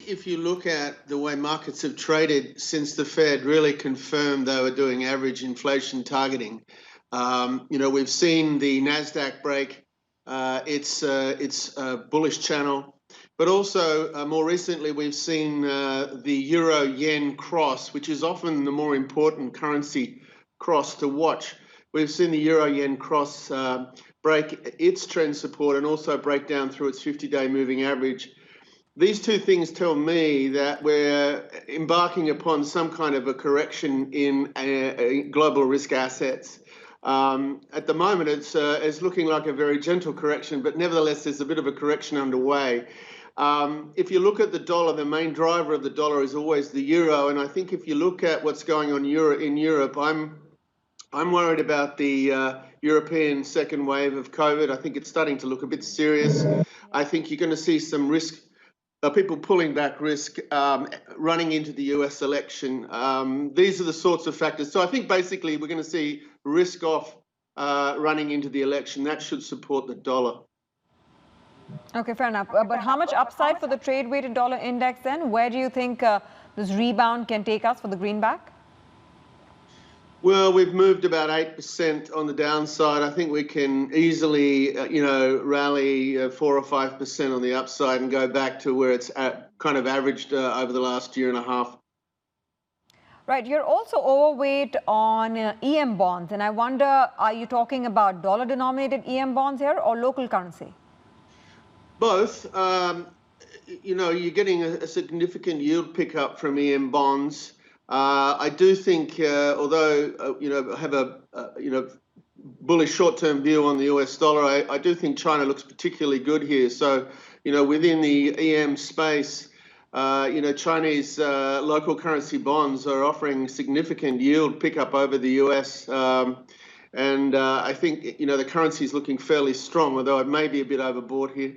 if you look at the way markets have traded since the Fed really confirmed they were doing average inflation targeting, we've seen the Nasdaq break its bullish channel, but also more recently we've seen the euro-yen cross, which is often the more important currency cross to watch. We've seen the euro-yen cross break its trend support and also break down through its 50-day moving average. These two things tell me that we're embarking upon some kind of a correction in global risk assets. At the moment, it's looking like a very gentle correction, but nevertheless, there's a bit of a correction underway. If you look at the dollar, the main driver of the dollar is always the euro, and I think if you look at what's going on in Europe, I'm worried about the European second wave of COVID. I think it's starting to look a bit serious. I think you're going to see some risk. People pulling back risk, running into the US election. These are the sorts of factors. So I think basically we're going to see risk off running into the election. That should support the dollar. Okay, fair enough. But how much upside for the trade-weighted dollar index then? Where do you think this rebound can take us for the greenback? Well, we've moved about 8% on the downside. I think we can easily, rally 4 or 5% on the upside and go back to where it's kind of averaged over the last year and a half. Right. You're also overweight on EM bonds. And I wonder, are you talking about dollar-denominated EM bonds here or local currency? Both. You're getting a significant yield pickup from EM bonds. I do think, although I have a bullish short-term view on the US dollar, I do think China looks particularly good here. So, within the EM space, Chinese local currency bonds are offering significant yield pickup over the US, and I think the currency is looking fairly strong, although it may be a bit overbought here.